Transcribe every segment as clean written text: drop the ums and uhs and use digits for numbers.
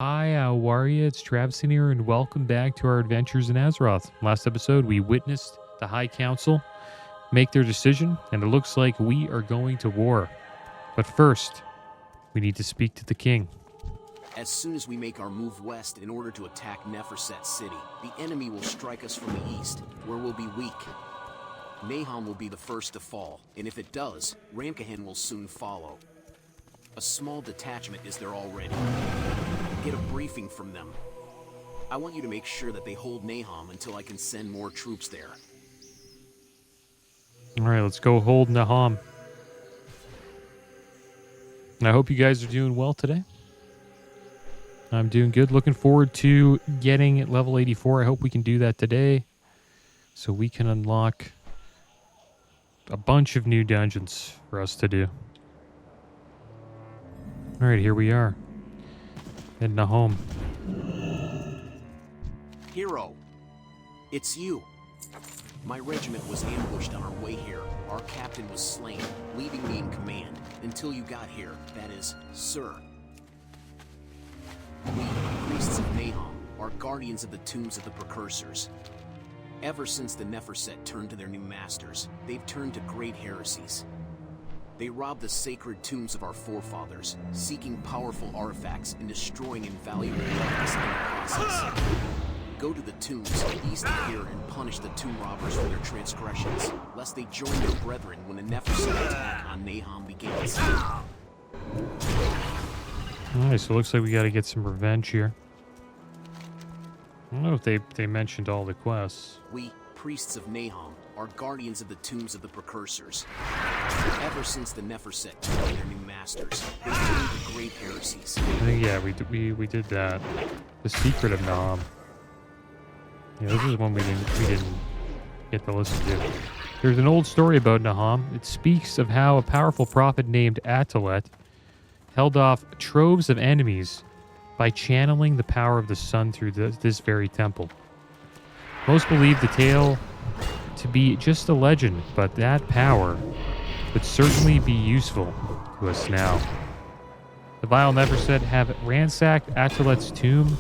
Hi, Warrior, it's Traviseen here, and welcome back to our adventures in Azeroth. Last episode, we witnessed the High Council make their decision, and it looks like we are going to war. But first, we need to speak to the king. As soon as we make our move west in order to attack Neferset City, the enemy will strike us from the east, where we'll be weak. Nahom will be the first to fall, and if it does, Ramkahan will soon follow. A small detachment is there already. Get a briefing from them. I want you to make sure that they hold Nahom until I can send more troops there. Alright, let's go hold Nahom. I hope you guys are doing well today. I'm doing good. Looking forward to getting level 84. I hope we can do that today, so we can unlock a bunch of new dungeons for us to do. Alright, here we are. In Nahom. Hero, it's you. My regiment was ambushed on our way here. Our captain was slain, leaving me in command until you got here. That is, sir. We, priests of Nahom, are guardians of the tombs of the precursors. Ever since the Neferset turned to their new masters, they've turned to great heresies. They robbed the sacred tombs of our forefathers, seeking powerful artifacts and destroying invaluable relics in the process. Go to the tombs east of here and punish the tomb robbers for their transgressions, lest they join their brethren when a Neferset attack on Nahom begins. Alright, so it looks like we gotta get some revenge here. I don't know if they mentioned all the quests. We, priests of Nahom, are guardians of the tombs of the precursors. Ever since the Neferset turned to their new masters, they turned to great heresies. I think, yeah, we did that. The Secret of Nahom. Yeah, this is one we didn't get to listen to. There's an old story about Nahom. It speaks of how a powerful prophet named Atolet held off troves of enemies by channeling the power of the sun through this very temple. Most believe the tale to be just a legend, but that power would certainly be useful to us now. The vile Neferset have ransacked Atolet's tomb.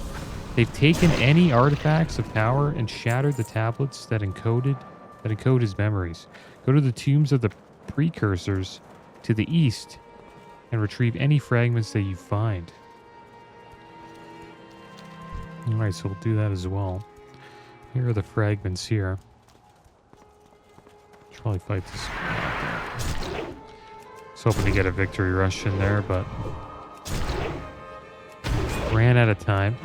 They've taken any artifacts of power and shattered the tablets that encode his memories. Go to the tombs of the precursors to the east and retrieve any fragments that you find. Alright, so we'll do that as well. Here are the fragments here. Should probably fight this. I was hoping to get a victory rush in there, but ran out of time.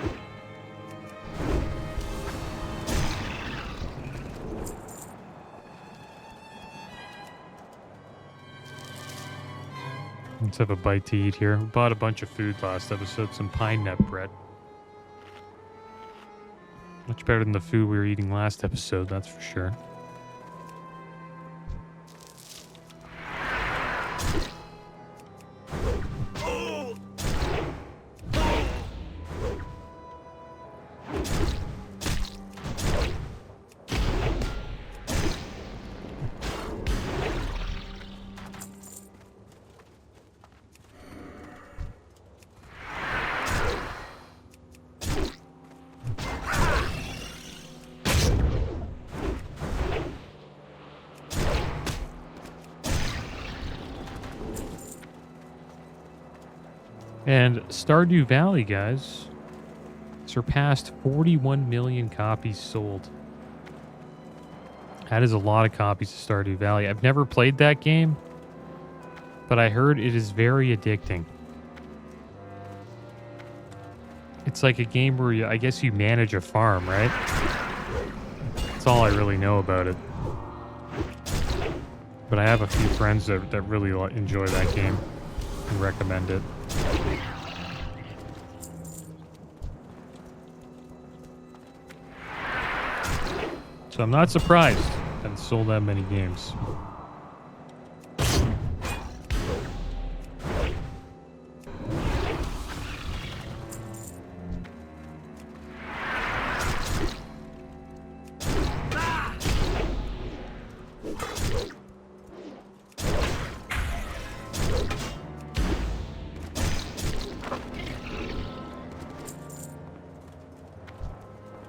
Let's have a bite to eat here. We bought a bunch of food last episode, some pine nut bread. Much better than the food we were eating last episode, that's for sure. And Stardew Valley, guys, surpassed 41 million copies sold. That is a lot of copies of Stardew Valley. I've never played that game, but I heard it is very addicting. It's like a game where I guess you manage a farm, right? That's all I really know about it. But I have a few friends that really enjoy that game and recommend it. So I'm not surprised that it sold that many games.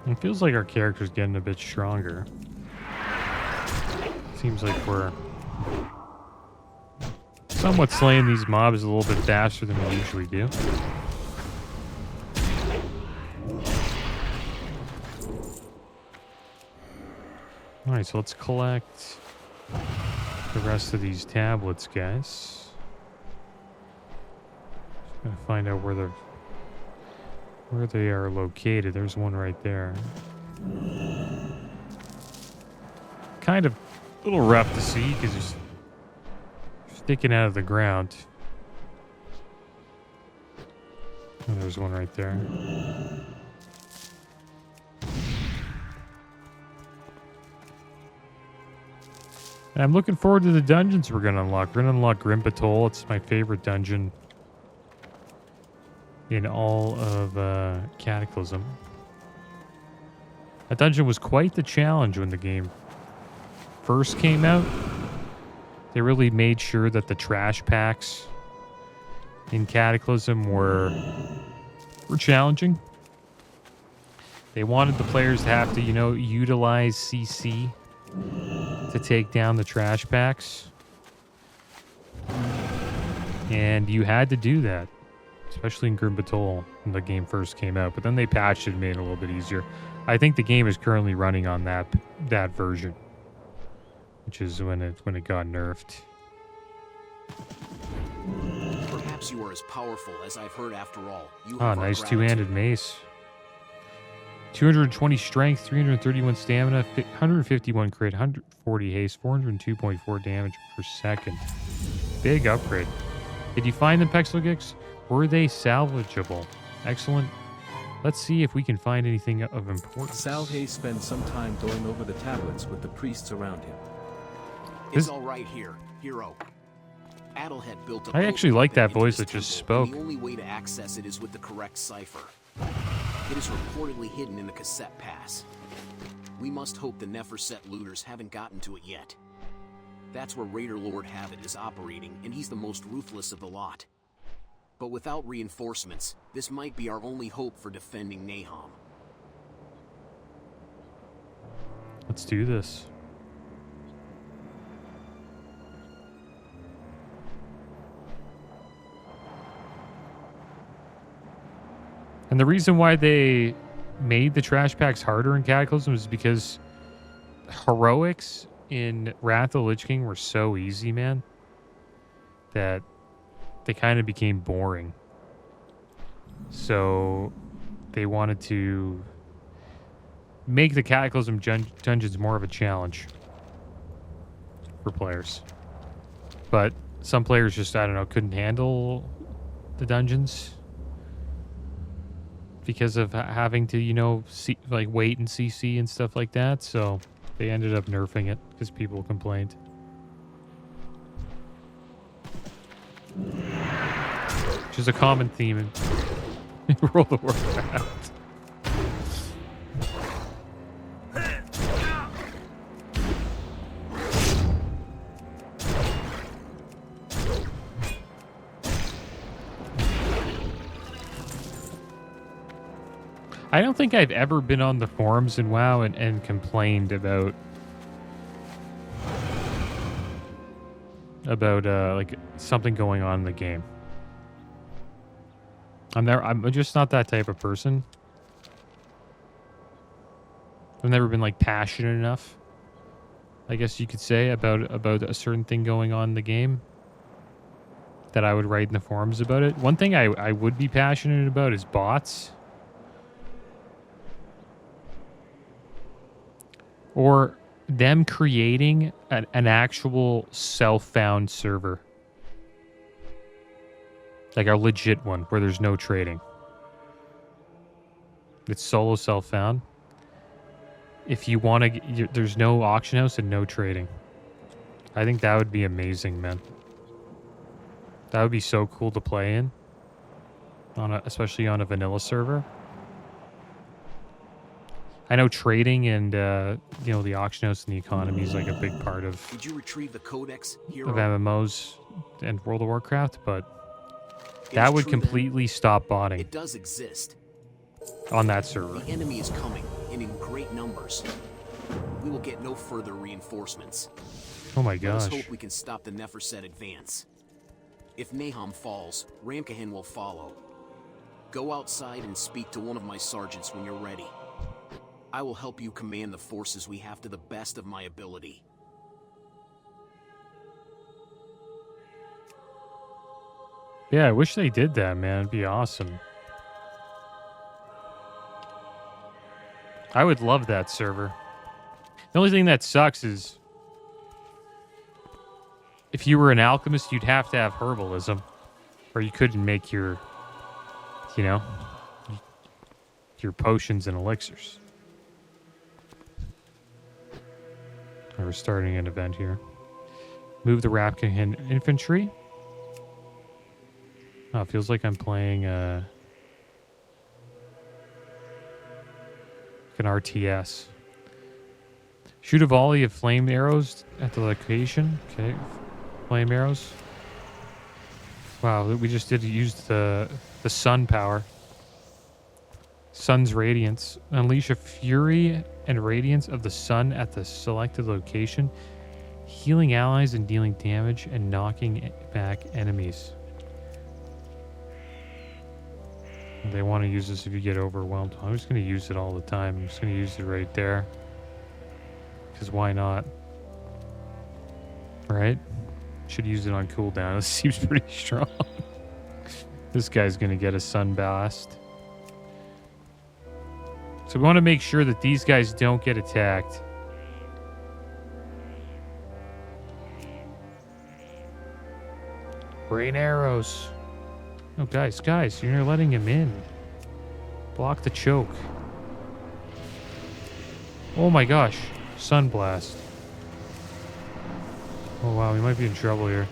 It feels like our character's getting a bit stronger. Seems like we're somewhat slaying these mobs a little bit faster than we usually do. Alright, so let's collect the rest of these tablets, guys. Just gotta find out where they are located. There's one right there. Kind of a little rough to see because it's sticking out of the ground. Oh, there's one right there. And I'm looking forward to the dungeons we're going to unlock. We're going to unlock Grim Patrol. It's my favorite dungeon in all of Cataclysm. That dungeon was quite the challenge when the game first came out. They really made sure that the trash packs in Cataclysm were challenging. They wanted the players to have to, you know, utilize CC to take down the trash packs. And you had to do that, especially in Grim Patrol when the game first came out. But then they patched it and made it a little bit easier. I think the game is currently running on that version, which is when it got nerfed. Perhaps you are as powerful as I've heard after all. You Ah, have our nice gratitude. two-handed mace. 220 strength, 331 stamina, 151 crit, 140 haste, 402.4 damage per second. Big upgrade. Did you find them, Pexelgix? Were they salvageable? Excellent. Let's see if we can find anything of importance. Salhe spends some time going over the tablets with the priests around him. It's all right here, hero. Addlehead built a I actually like that into voice this that just temple, spoke. and the only way to access it is with the correct cipher. It is reportedly hidden in the cassette pass. We must hope the Neferset looters haven't gotten to it yet. That's where Raider Lord Havit is operating, and he's the most ruthless of the lot. But without reinforcements, this might be our only hope for defending Nahom. Let's do this. And the reason why they made the trash packs harder in Cataclysm is because heroics in Wrath of the Lich King were so easy, man, that they kind of became boring. So they wanted to make the Cataclysm dungeons more of a challenge for players. But some players just, I don't know, couldn't handle the dungeons because of having to, you know, wait and CC and stuff like that. So they ended up nerfing it because people complained. Which is a common theme in World of Warcraft. I don't think I've ever been on the forums in WoW and complained about like something going on in the game. I'm just not that type of person. I've never been like passionate enough, I guess you could say, about a certain thing going on in the game that I would write in the forums about it. One thing I would be passionate about is bots. Or them creating an actual self-found server. Like a legit one where there's no trading. It's solo self-found. If you want to, there's no auction house and no trading. I think that would be amazing, man. That would be so cool to play in. Especially on a vanilla server. I know trading and, you know, the auction house and the economy is like a big part of Did you retrieve the codex, hero? MMOs and World of Warcraft, but It that is would true, then. completely stop botting It does exist. on that server. The enemy is coming, and in great numbers. We will get no further reinforcements. Oh my Let us gosh. hope we can stop the Neferset advance. If Nahom falls, Ramkahan will follow. Go outside and speak to one of my sergeants when you're ready. I will help you command the forces we have to the best of my ability. Yeah, I wish they did that, man. It'd be awesome. I would love that server. The only thing that sucks is if you were an alchemist, you'd have to have herbalism, or you couldn't make your, you know, your potions and elixirs. We're starting an event here. Move the Rapkahan infantry. Oh, it feels like I'm playing an RTS. Shoot a volley of flame arrows at the location. Okay, flame arrows. Wow, we just used the sun power. Sun's radiance. Unleash a fury and radiance of the sun at the selected location, healing allies and dealing damage and knocking back enemies. They want to use this if you get overwhelmed. I'm just going to use it all the time. I'm just going to use it right there. Because why not? Right? Should use it on cooldown. This seems pretty strong. This guy's going to get a sunblast. So we want to make sure that these guys don't get attacked. Rain arrows. Oh, guys, you're letting him in. Block the choke. Oh my gosh. Sunblast. Oh wow, we might be in trouble here.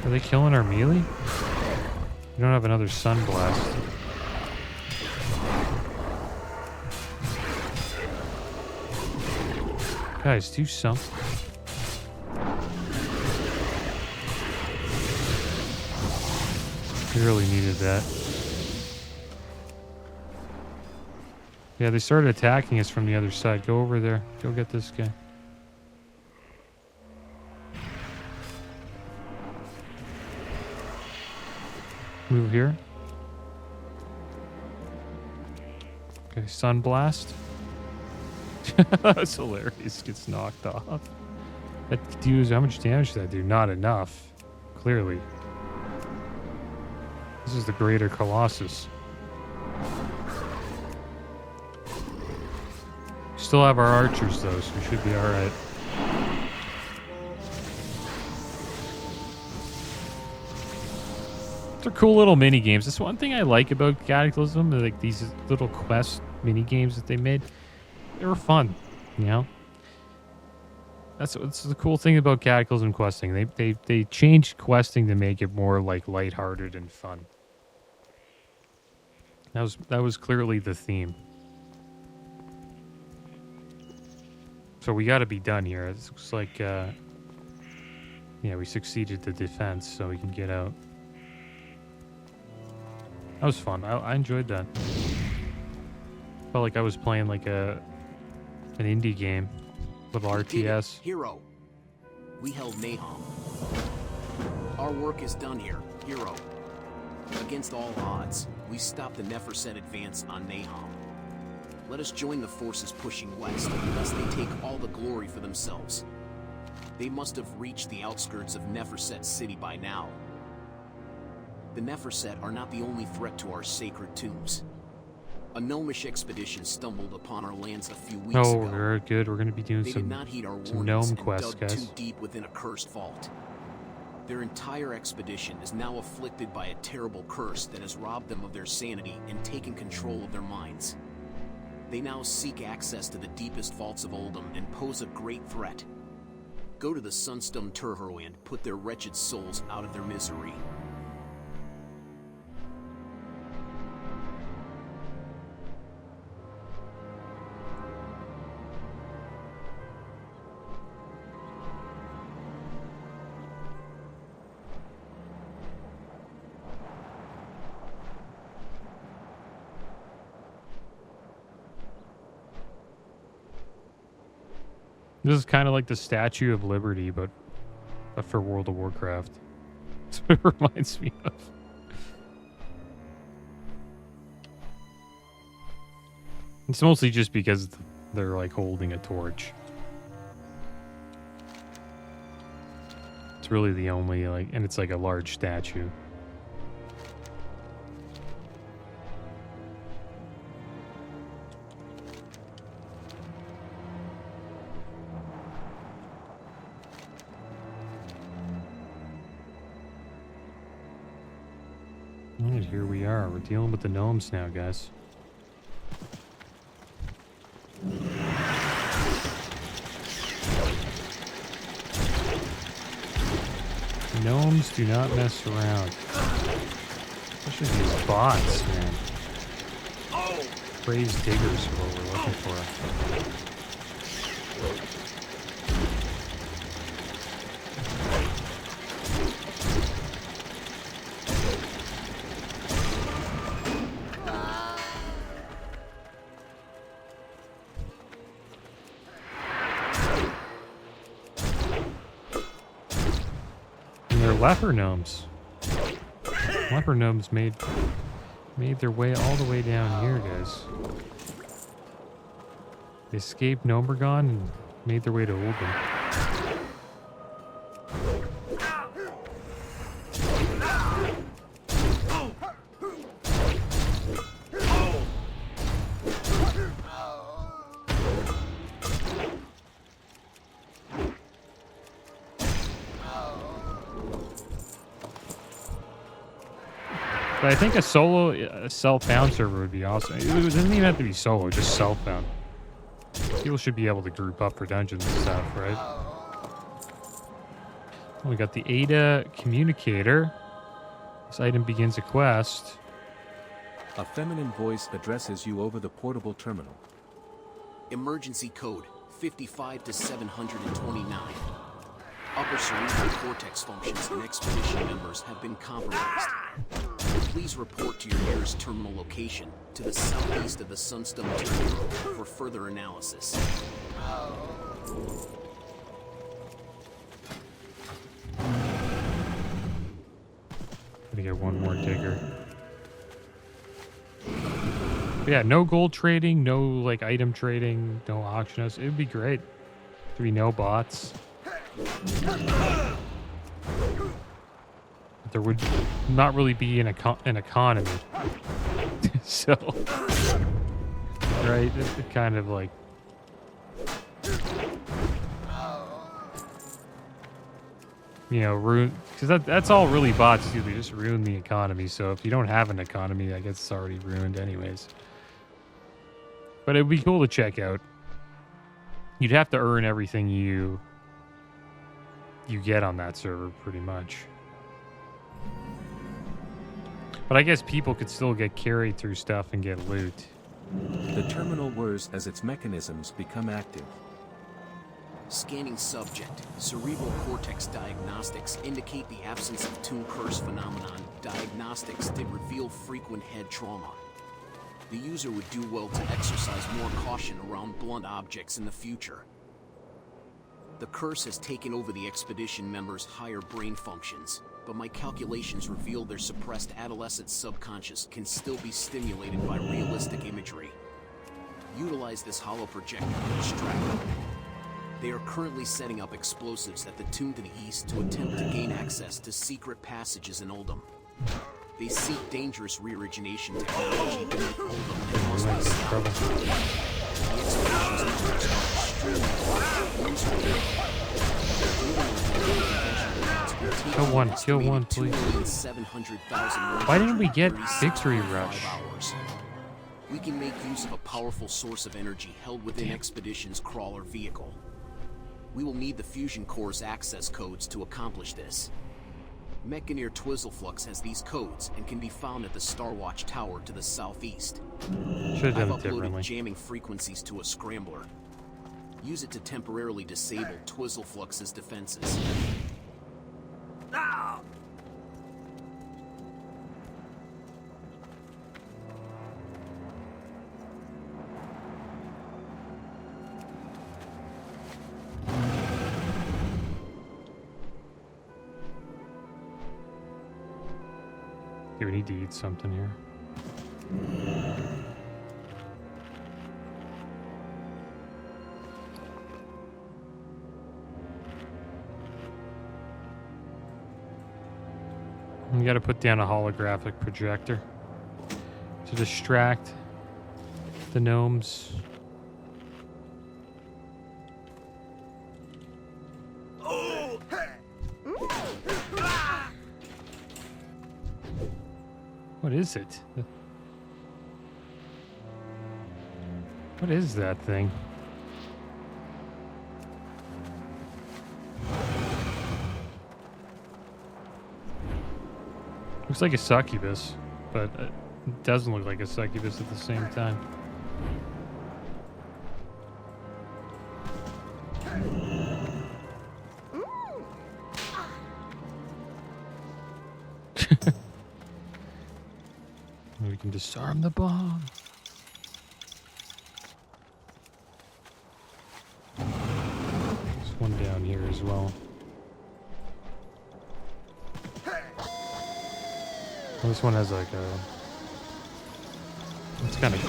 Are they killing our melee? We don't have another sunblast. Guys, do something. We really needed that. Yeah, they started attacking us from the other side. Go over there. Go get this guy. Move here. Okay, sunblast. That's hilarious. Gets knocked off. That deals how much damage did that do? Not enough. Clearly. This is the greater Colossus. Still have our archers though, so we should be alright. They're cool little mini games. That's one thing I like about Cataclysm. Like these little quest mini games that they made. They were fun, you know. That's the cool thing about Cataclysm questing. They changed questing to make it more like lighthearted and fun. That was clearly the theme. So we got to be done here. It looks like, yeah, we succeeded the defense, so we can get out. That was fun. I enjoyed that. Felt like I was playing like an indie game, little RTS. Hero, we held Nahom. Our work is done here, Hero. Against all odds, we stopped the Neferset advance on Nahom. Let us join the forces pushing west, lest they take all the glory for themselves. They must have reached the outskirts of Neferset City by now. The Neferset are not the only threat to our sacred tombs. A gnomish expedition stumbled upon our lands a few weeks ago. Oh, very good. We're going to be doing They some did not heed our gnome warnings and quests, dug guys. too deep within a cursed vault. Their entire expedition is now afflicted by a terrible curse that has robbed them of their sanity and taken control of their minds. They now seek access to the deepest vaults of Oldham and pose a great threat. Go to the Sunstum Turhero and put their wretched souls out of their misery. This is kind of like the Statue of Liberty, but for World of Warcraft. That's what it reminds me of. It's mostly just because they're like holding a torch. It's really the only and it's like a large statue. And here we are. We're dealing with the gnomes now, guys. Gnomes do not mess around. Especially these bots, man. Praise diggers are what we're looking for. Leper gnomes. Leper gnomes made their way all the way down here, guys. They escaped Gnomergon and made their way to Oldham. But I think a solo self-found server would be awesome. It doesn't even have to be solo, just self-found. People should be able to group up for dungeons and stuff, right? We got the Ada Communicator. This item begins a quest. A feminine voice addresses you over the portable terminal. Emergency code 55 to 729. Upper cerebral cortex functions and expedition members have been compromised. Please report to your nearest terminal location to the southeast of the Sunstone Terminal for further analysis. Gonna get one more digger. But yeah, no gold trading, no item trading, no auctioners. It would be great. There'd be no bots. There would not really be an economy. So, right? It kind of ruin, because that's all really bots do. They just ruin the economy. So if you don't have an economy, I guess it's already ruined anyways. But it'd be cool to check out. You'd have to earn everything you get on that server, pretty much. But I guess people could still get carried through stuff and get loot. The terminal whirs as its mechanisms become active. Scanning subject. Cerebral cortex diagnostics indicate the absence of tomb curse phenomenon. Diagnostics did reveal frequent head trauma. The user would do well to exercise more caution around blunt objects in the future. The curse has taken over the expedition members' higher brain functions, but my calculations reveal their suppressed adolescent subconscious can still be stimulated by realistic imagery. Utilize this hollow projector to distract them. They are currently setting up explosives at the tomb to the east to attempt to gain access to secret passages in Oldham. They seek dangerous re-origination technology beneath Oldham and must be stopped. The expedition's numbers are extremely large. Kill one, please. Why didn't we get Victory Rush? We can make use of a powerful source of energy held within Expedition's crawler vehicle. We will need the fusion core's access codes to accomplish this. Mechaneer Twizzleflux has these codes and can be found at the Starwatch Tower to the southeast. Should have done I've it differently. uploaded jamming frequencies to a scrambler. Use it to temporarily disable Twizzleflux's defenses. we need to eat something here. We gotta put down a holographic projector to distract the gnomes. What is it? What is that thing? Looks like a succubus, but it doesn't look like a succubus at the same time. We can disarm the bomb. There's one down here as well. This one has like a... It's kind of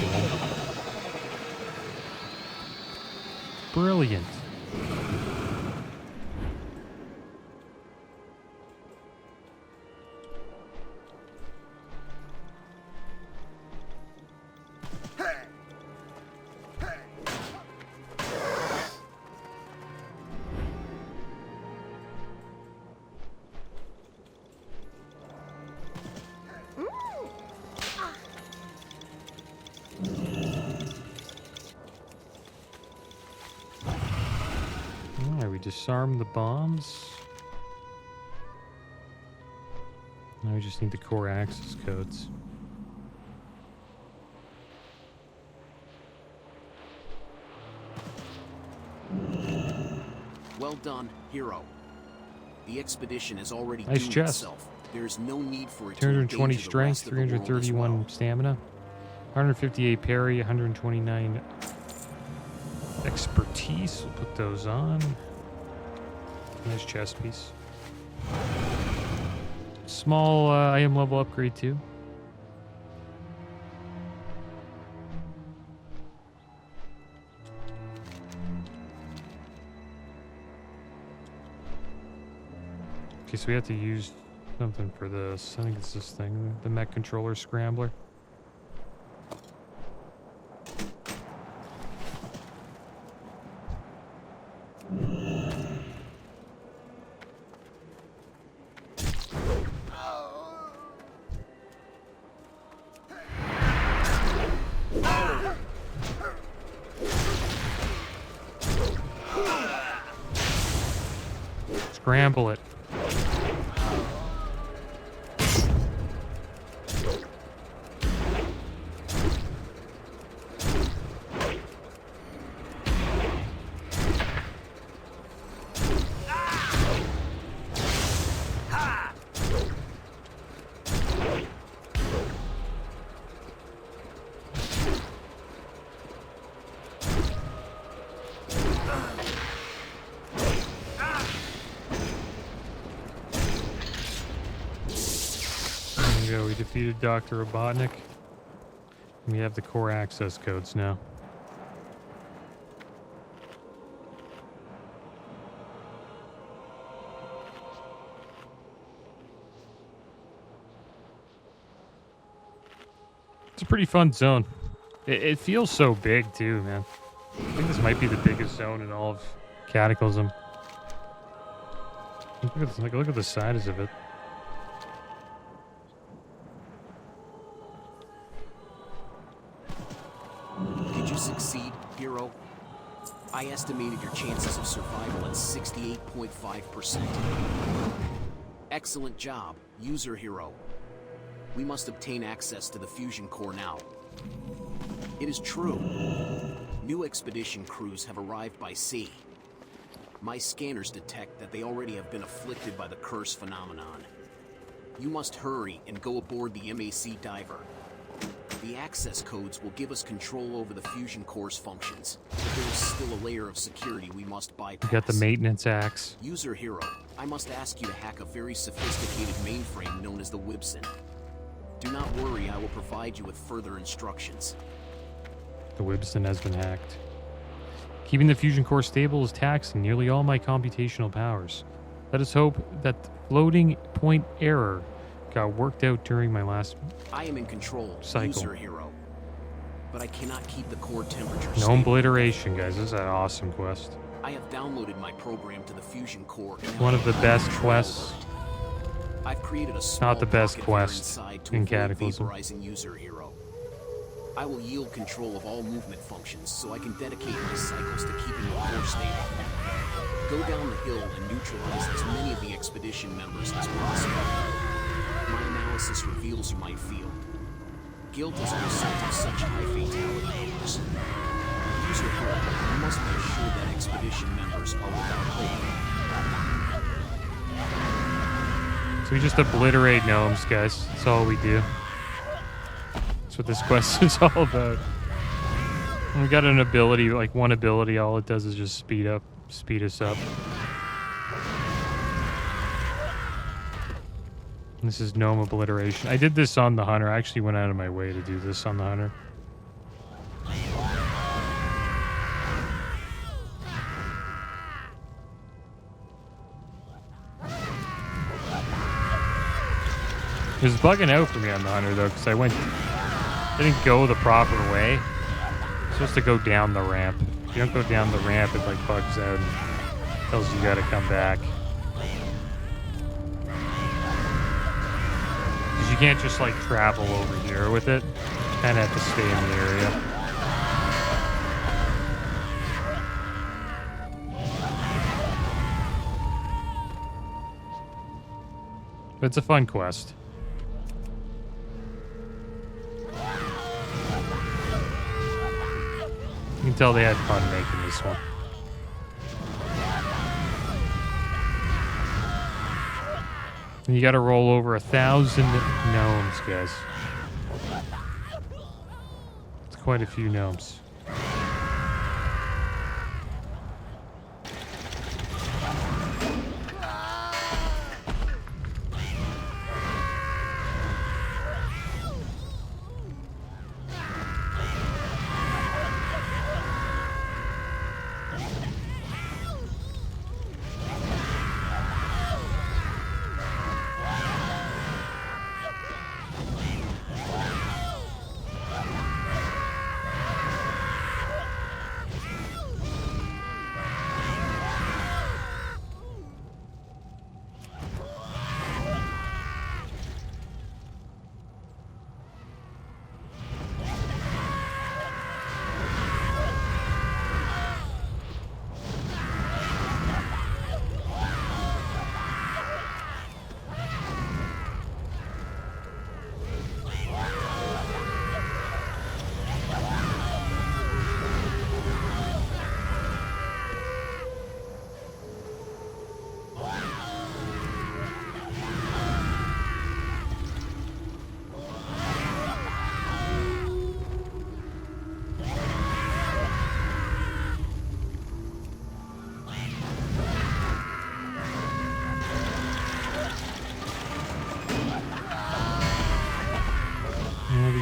cool. Brilliant. Disarm the bombs. Now we just need the core access codes. Well done, hero. The expedition has already Nice doomed chest. itself. There is no need for it to 220 endanger the strength, rest of the world as 331 well. stamina, 158 parry, 129 expertise. We'll put those on. Nice chest piece. Small item level upgrade too. Okay, so we have to use something for this. I think it's this thing, the mech controller scrambler. Scramble it. We defeated Dr. Robotnik. We have the core access codes now. It's a pretty fun zone. It feels so big too, man. I think this might be the biggest zone in all of Cataclysm. Look at the size of it. Succeed, hero. I estimated your chances of survival at 68.5%. Excellent job, user hero. We must obtain access to the fusion core now. It is true. New expedition crews have arrived by sea. My scanners detect that they already have been afflicted by the curse phenomenon. You must hurry and go aboard the MAC diver. The access codes will give us control over the fusion core's functions, but there is still a layer of security we must bypass. We got the maintenance axe. User hero, I must ask you to hack a very sophisticated mainframe known as the Wibson. Do not worry, I will provide you with further instructions. The Wibston has been hacked. Keeping the fusion core stable is taxing nearly all my computational powers. Let us hope that the floating point error got worked out during my last I am in control, cycle. user hero. But I cannot keep the core temperature No stable. obliteration, guys. This is an awesome quest. I have downloaded my program to the fusion core. One of the best quests. I've created a small Not the best pocket quest inside to in avoid Cataclysm. vaporizing user hero. I will yield control of all movement functions so I can dedicate my cycles to keeping the core stable. Go down the hill and neutralize as many of the expedition members as possible. My analysis reveals you might feel. Guilt is a result of such high fatality numbers. User hero, you must be assured that expedition members are without hope. So we just obliterate gnomes, guys. That's all we do. That's what this quest is all about. And we got an ability, like one ability, all it does is just speed us up. This is gnome obliteration. I did this on the hunter. I actually went out of my way to do this on the hunter. It was bugging out for me on the hunter though, because didn't go the proper way. You're supposed to go down the ramp. If you don't go down the ramp, it like bugs out and tells you gotta come back. Because you can't just like travel over here with it. You kind of have to stay in the area. But it's a fun quest. You can tell they had fun making this one. And you gotta roll over 1,000 gnomes, guys. It's quite a few gnomes.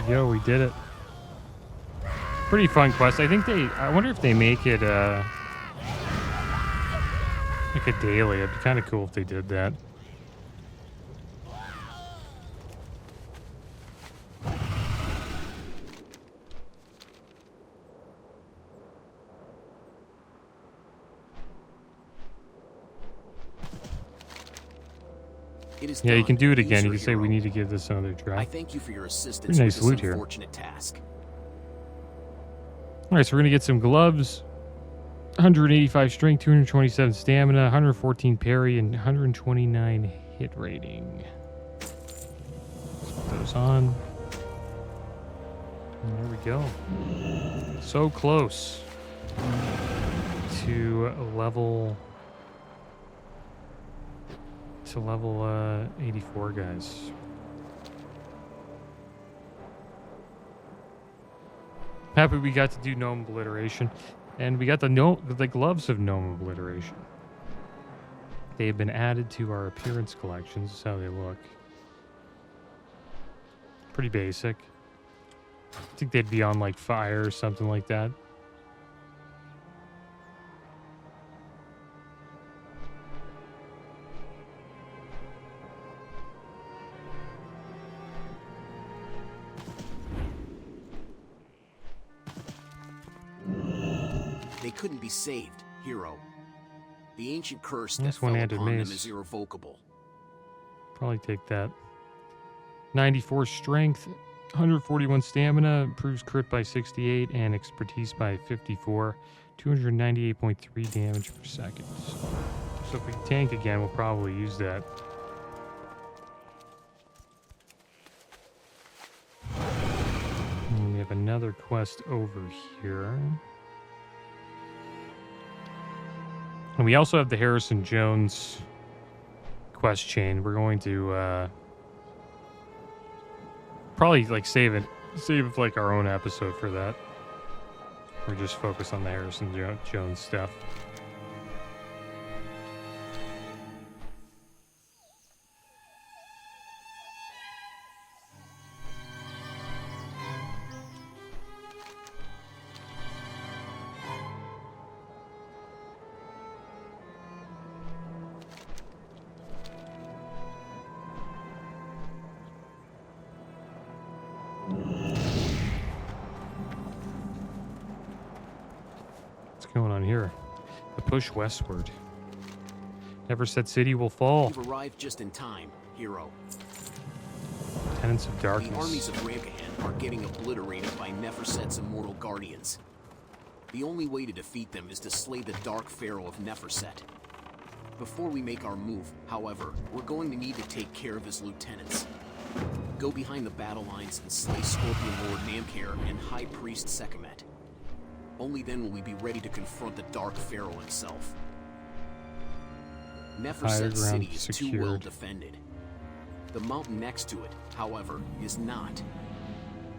Yo, we did it. Pretty fun quest. I wonder if they make it like a daily. It'd be kind of cool if they did that. Yeah, you can do it again. You can say we need to give this another try. I thank you for your assistance. Pretty nice with this loot here. unfortunate task. All right, so we're gonna get some gloves. 185 strength, 227 stamina, 114 parry, and 129 hit rating. Let's put those on. And there we go. So close to level 84, guys. Happy we got to do gnome obliteration, and we got the gloves of gnome obliteration. They have been added to our appearance collections. This is how they look. Pretty basic. I think they'd be on like fire or something like that. They couldn't be saved, hero. The ancient curse that That's fell one-handed upon them mace. is irrevocable. Probably take that. 94 strength, 141 stamina, improves crit by 68 and expertise by 54, 298.3 damage per second. So if we tank again, we'll probably use that. And we have another quest over here. And we also have the Harrison Jones quest chain. We're going to probably like save like our own episode for that. Or just focus on the Harrison Jones stuff. Going on here? The push westward. Neferset City will fall. You've arrived just in time, hero. Tenants of The Darkness. armies of Ramkahan are getting obliterated by Neferset's immortal guardians. The only way to defeat them is to slay the Dark Pharaoh of Neferset. Before we make our move, however, we're going to need to take care of his lieutenants. Go behind the battle lines and slay Scorpion Lord Namkar and High Priest Sekhmet. Only then will we be ready to confront the Dark Pharaoh himself. Neferset City is too well defended. The mountain next to it, however, is not.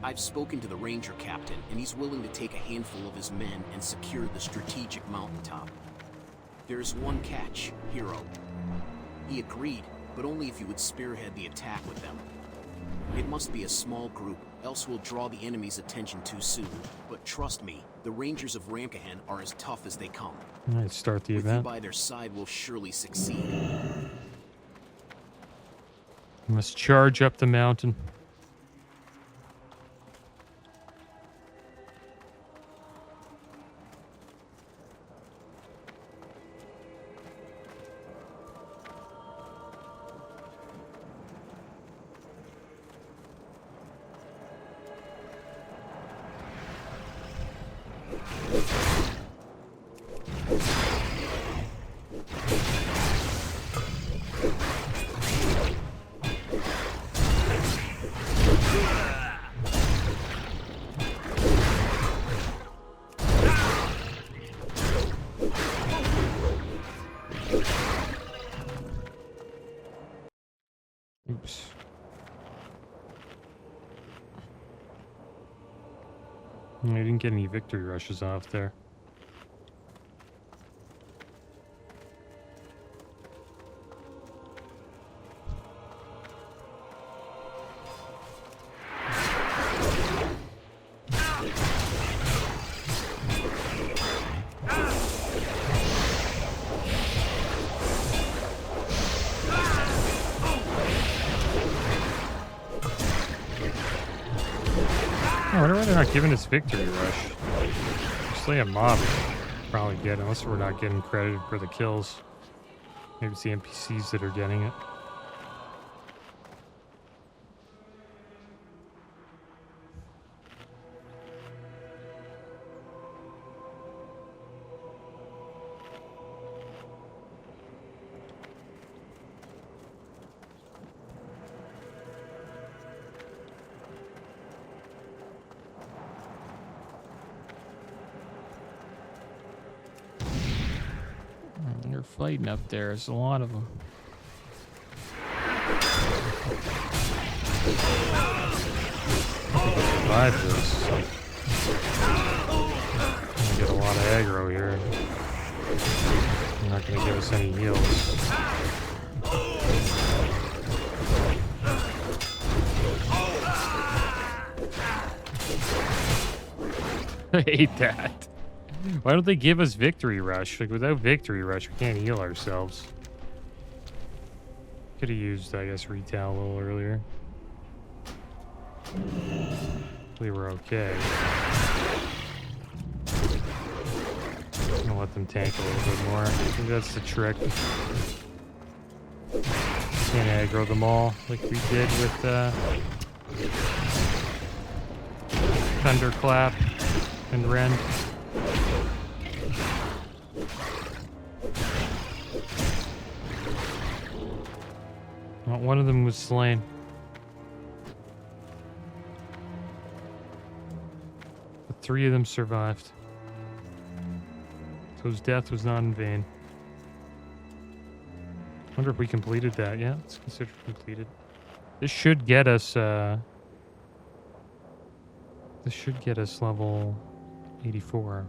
I've spoken to the ranger captain, and he's willing to take a handful of his men and secure the strategic mountaintop. There's one catch, hero. He agreed, but only if you would spearhead the attack with them. It must be a small group, else we'll draw the enemy's attention too soon. But trust me, the Rangers of Ramkahan are as tough as they come. Alright, start the With you event. by their side, we'll surely succeed. We must charge up the mountain. Oops. I didn't get any victory rushes off there. I wonder why they're not giving us victory rush. Slay a mob, probably get, unless we're not getting credited for the kills. Maybe it's the NPCs that are getting it. They're fighting up there. There's a lot of them. Survive this. Gonna get a lot of aggro here. They're not gonna give us any heals. I hate that. Why don't they give us Victory Rush? Like, without Victory Rush, we can't heal ourselves. Could have used, I guess, Retail a little earlier. We were okay. I'm gonna let them tank a little bit more. I think that's the trick. Can't aggro them all like we did with Thunderclap and Rend. Well, one of them was slain. But 3 of them survived. So his death was not in vain. Wonder if we completed that. Yeah, it's considered completed. This should get us level 84.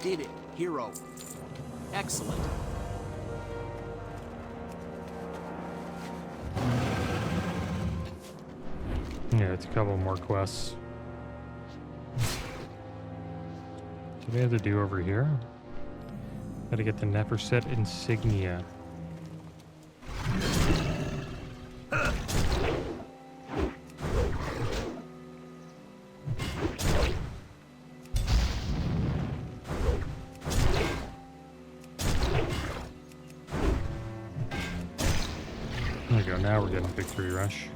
Did it, hero. Excellent. Yeah, it's a couple more quests. What do we have to do over here? Gotta get the Neferset insignia. There we go, now we're getting Victory Rush.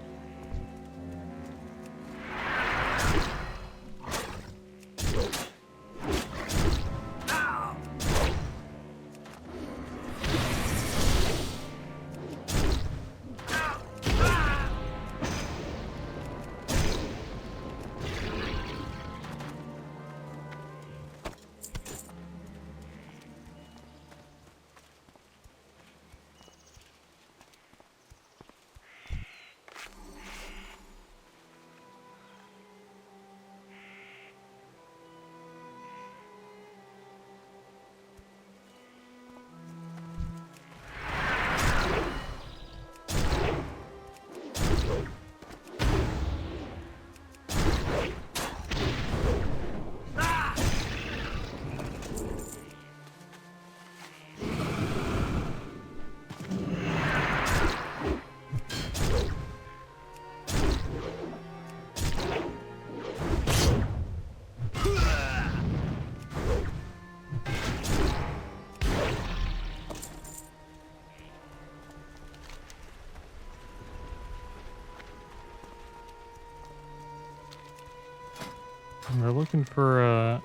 We're looking for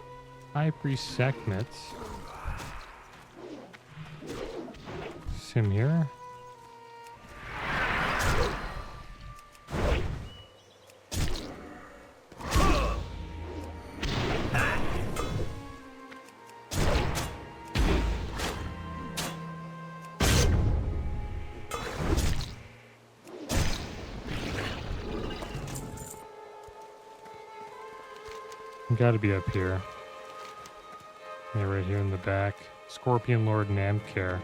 High Priest Sekhmet. Is him here? Gotta be up here. Yeah, right here in the back. Scorpion Lord Namcare.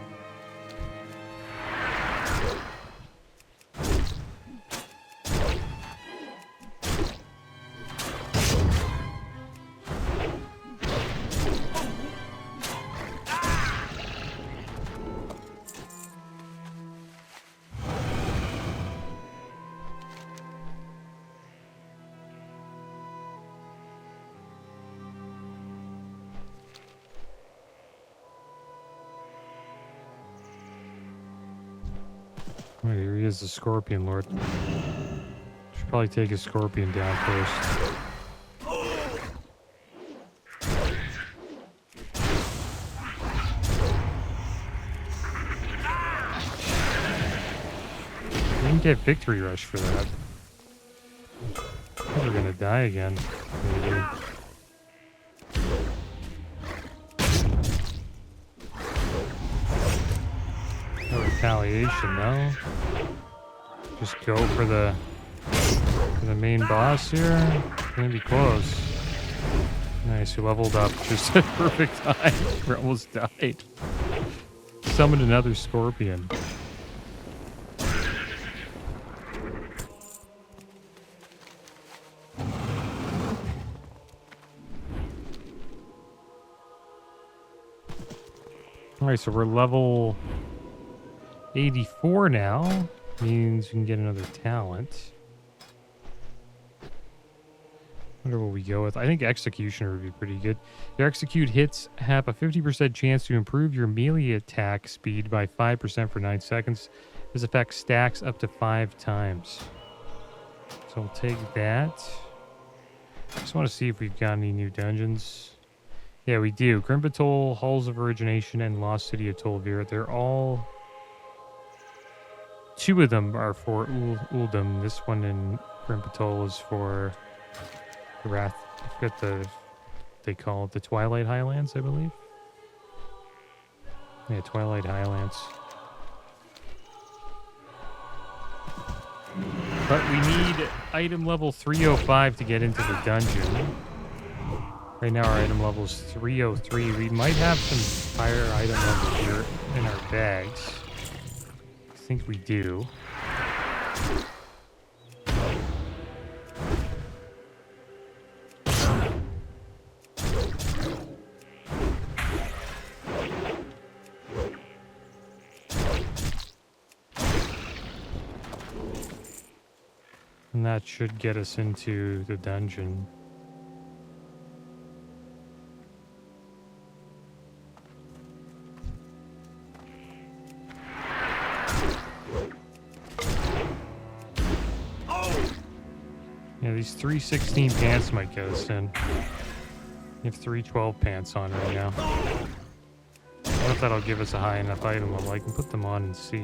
Wait, here he is, the Scorpion Lord. Should probably take his Scorpion down first. Didn't get Victory Rush for that. I think we're gonna die again. Maybe. No retaliation, no. Just go for the main boss here. Gonna be close. Nice, we leveled up just at perfect time. We almost died. Summoned another scorpion. Alright, so we're level 84 now. Means we can get another talent. Wonder what we go with. I think Executioner would be pretty good. Your execute hits have a 50% chance to improve your melee attack speed by 5% for 9 seconds. This effect stacks up to 5 times. So we'll take that. Just want to see if we've got any new dungeons. Yeah, we do. Grimbatoll, Halls of Origination, and Lost City of Tolvir. They're all... 2 of them are for Uldum. This one in Grimbatoll is for... Wrath, I forget they call it the Twilight Highlands, I believe. Yeah, Twilight Highlands. But we need item level 305 to get into the dungeon. Right now our item level is 303. We might have some higher item level here in our bags. I think we do. And that should get us into the dungeon. Yeah, these 316 pants might get us in. You have 312 pants on right now. I don't know if that'll give us a high enough item level. I can put them on and see.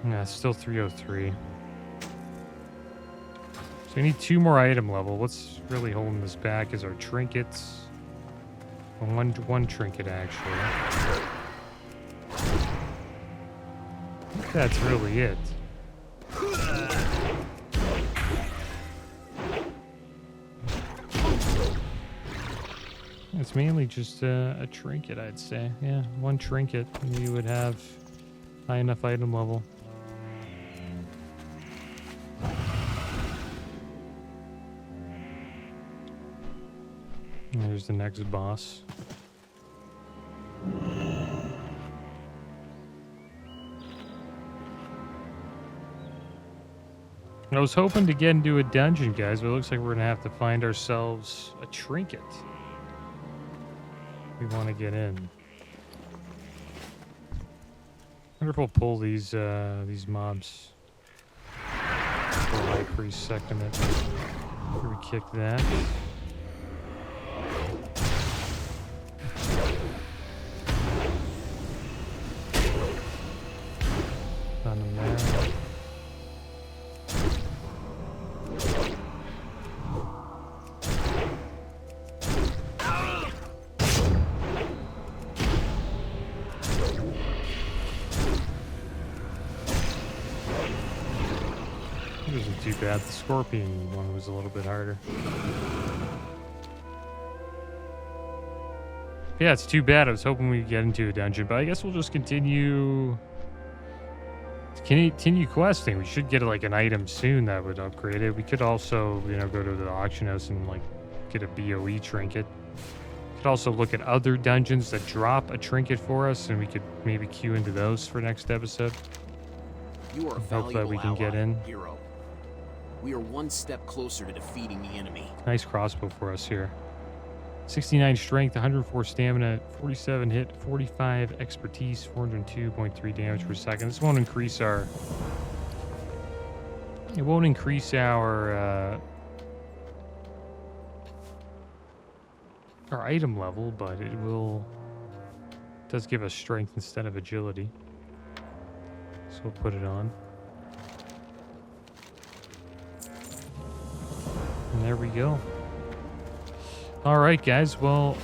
Yeah, it's still 303. So we need 2 more item level. What's really holding this back is our trinkets. Well, one trinket, actually. I think that's really it. It's mainly just a trinket, I'd say. Yeah, 1 trinket, and you would have high enough item level. And there's the next boss. I was hoping to get into a dungeon, guys, but it looks like we're going to have to find ourselves a trinket. We want to get in. I wonder if we'll pull these mobs. Pull High Priest second it. Here we kick that. Done him there. It wasn't too bad. The scorpion one was a little bit harder. Yeah, it's too bad. I was hoping we'd get into a dungeon, but I guess we'll just continue questing. We should get like an item soon that would upgrade it. We could also, you know, go to the auction house and like get a BOE trinket. Could also look at other dungeons that drop a trinket for us, and we could maybe queue into those for next episode. You are a Hope that we can get in. Hero. We are 1 step closer to defeating the enemy. Nice crossbow for us here. 69 strength, 104 stamina, 47 hit, 45 expertise, 402.3 damage per second. This won't increase our... It won't increase our item level, but it will... It does give us strength instead of agility. So we'll put it on. And there we go. All right, guys. Well,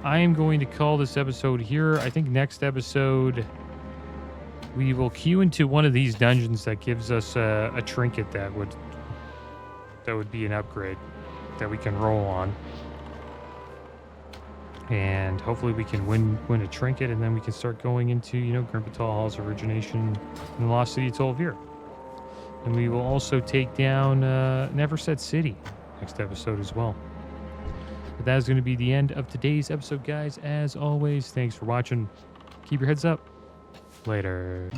I am going to call this episode here. I think next episode we will queue into one of these dungeons that gives us a trinket that would be an upgrade that we can roll on. And hopefully we can win a trinket, and then we can start going into, Grimpetal Hall's origination in the Lost City of Tol'vir. And we will also take down Neferset City next episode as well. But that is going to be the end of today's episode, guys. As always, thanks for watching. Keep your heads up. Later.